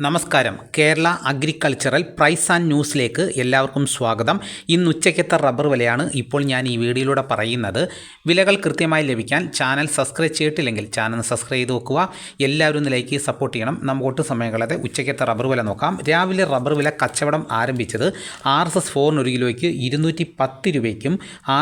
നമസ്കാരം. Kerala agricultural price and ന്യൂസിലേക്ക് എല്ലാവർക്കും സ്വാഗതം. ഇന്ന് ഉച്ചയ്ക്കത്തെ റബ്ബർ വിലയാണ് ഇപ്പോൾ ഞാൻ ഈ വീഡിയോയിലൂടെ പറയുന്നത്. വിലകൾ കൃത്യമായി ലഭിക്കാൻ ചാനൽ സബ്സ്ക്രൈബ് ചെയ്തിട്ടില്ലെങ്കിൽ ചാനൽ സബ്സ്ക്രൈബ് ചെയ്ത് നോക്കുക. എല്ലാവരും ഒന്ന് ലൈക്ക് ചെയ്ത് സപ്പോർട്ട് ചെയ്യണം. നമുക്ക് ഒട്ടും സമയം കളയാതെ ഉച്ചയ്ക്കത്തെ റബ്ബർ വില നോക്കാം. രാവിലെ റബ്ബർ വില കച്ചവടം ആരംഭിച്ചത് RSS 4 ഒരു കിലോയ്ക്ക് 210 രൂപയ്ക്കും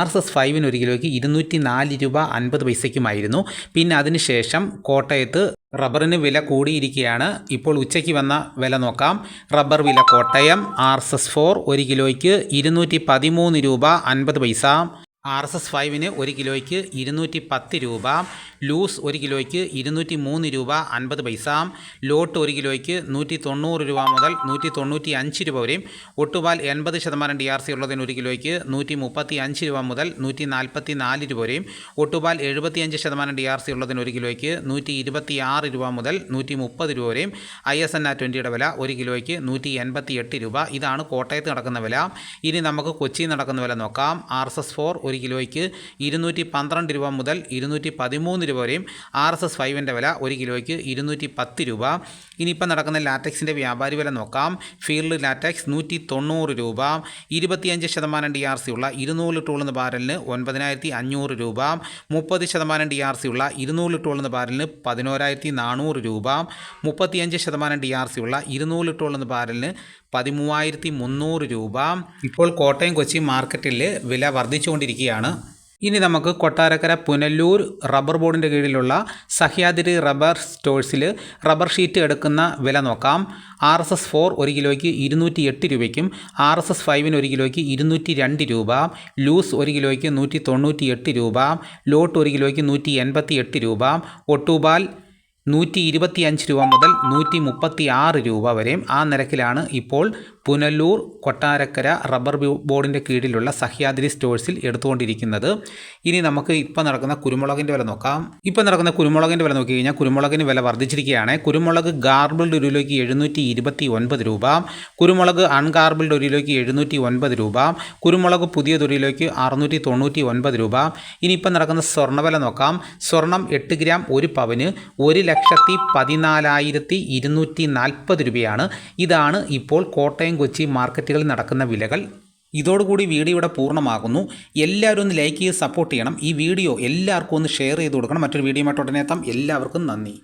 RSS 5 ഒരു കിലോയ്ക്ക് 204 രൂപ 50 പൈസയ്ക്കുമായിരുന്നു. പിന്നെ അതിനുശേഷം കോട്ടയത്ത് റബ്ബറിന് വില കൂടിയിരിക്കുകയാണ്. ഇപ്പോൾ ഉച്ചയ്ക്ക് വന്ന വില നോക്കാം. റബ്ബർ വില കോട്ടയം RSS 4 ഒരു കിലോയ്ക്ക് 213 രൂപ 50 പൈസ. RSS 5 ഒരു കിലോയ്ക്ക് 210 രൂപ. ലൂസ് ഒരു കിലോയ്ക്ക് 203 രൂപ 50 പൈസ. ലോട്ട് ഒരു കിലോയ്ക്ക് 190 രൂപ മുതൽ 195 രൂപ വരെയും. ഒട്ടുപാൽ 80% DRC ഉള്ളതിന് ഒരു കിലോയ്ക്ക് 135 രൂപ മുതൽ 144 രൂപ വരെയും. ഒട്ടുപാൽ 75% DRC ഉള്ളതിന് ഒരു കിലോയ്ക്ക് 126 രൂപ മുതൽ 130 രൂപ വരെയും. ISNR 20യുടെ വില ഒരു കിലോയ്ക്ക് 188 രൂപ. ഇതാണ് കോട്ടയത്ത് നടക്കുന്ന വില. ഇനി നമുക്ക് കൊച്ചിയിൽ നടക്കുന്ന വില നോക്കാം. RSS 4 ഒരു കിലോയ്ക്ക് 212 രൂപ മുതൽ 213 രൂപ വരെയും. RSS 5 വില ഒരു കിലോയ്ക്ക് 210 രൂപ. ഇനിയിപ്പോൾ നടക്കുന്ന ലാറ്റക്സിൻ്റെ വ്യാപാരി വില നോക്കാം. ഫീൽഡ് ലാറ്റക്സ് 190 രൂപ. 25% DRC ഉള്ള 200 ലിറ്റർ ബാരലിന് 9500 രൂപ. 30% DRC ഉള്ള 200 ലിറ്റർ ബാരലിന് 11400 രൂപ. 35% DRC ഉള്ള 200 ലിറ്റർ ബാരലിന് 13300 രൂപ. ഇപ്പോൾ കോട്ടയം കൊച്ചി മാർക്കറ്റിൽ വില വർദ്ധിച്ചുകൊണ്ടിരിക്കുകയാണ്. ഇനി നമുക്ക് കൊട്ടാരക്കര പുനലൂർ റബ്ബർ ബോർഡിൻ്റെ കീഴിലുള്ള സഹ്യാദ്രി റബ്ബർ സ്റ്റോഴ്സിൽ റബ്ബർ ഷീറ്റ് എടുക്കുന്ന വില നോക്കാം. RSS 4 ഒരു കിലോയ്ക്ക് 208 രൂപയ്ക്കും RSS 5 ഒരു കിലോയ്ക്ക് 202 രൂപ. ലൂസ് ഒരു കിലോയ്ക്ക് 198 രൂപ. ലോട്ട് ഒരു കിലോയ്ക്ക് 188 രൂപ. ഒട്ടുപാൽ 125 രൂപ മുതൽ 136 രൂപ വരെയും. ആ നിരക്കിലാണ് ഇപ്പോൾ പുനലൂർ കൊട്ടാരക്കര റബ്ബർ ബോർഡിൻ്റെ കീഴിലുള്ള സഹ്യാദ്രി സ്റ്റോഴ്സിൽ എടുത്തുകൊണ്ടിരിക്കുന്നത്. ഇനി നമുക്ക് ഇപ്പോൾ നടക്കുന്ന കുരുമുളകിൻ്റെ വില നോക്കാം. ഇപ്പോൾ നടക്കുന്ന കുരുമുളകിൻ്റെ വില നോക്കി കഴിഞ്ഞാൽ കുരുമുളകിന് വില വർദ്ധിച്ചിരിക്കുകയാണ്. കുരുമുളക് ഗാർബിൾഡ് ഒരു കിലോയ്ക്ക് 729 രൂപ. കുരുമുളക് അൺഗാർബിൾഡ് ഒരു കിലോയ്ക്ക് 709 രൂപ. കുരുമുളക് പുതിയത് ഒരു കിലോയ്ക്ക് 699 രൂപ. ഇനിയിപ്പോൾ നടക്കുന്ന സ്വർണ്ണവില നോക്കാം. സ്വർണം 8 ഗ്രാം 1 പവന് 1,14,240 രൂപയാണ്. ഇതാണ് ഇപ്പോൾ കോട്ടയം കൊച്ചി മാർക്കറ്റുകളിൽ നടക്കുന്ന വിലകൾ. ഇതോടുകൂടി വീഡിയോ ഇവിടെ പൂർണ്ണമാകുന്നു. എല്ലാവരും ഒന്ന് ലൈക്ക് ചെയ്ത് സപ്പോർട്ട് ചെയ്യണം. ഈ വീഡിയോ എല്ലാവർക്കും ഒന്ന് ഷെയർ ചെയ്ത് കൊടുക്കണം. മറ്റൊരു വീഡിയോയുമായിട്ട് ഉടനെ എത്താം. എല്ലാവർക്കും നന്ദി.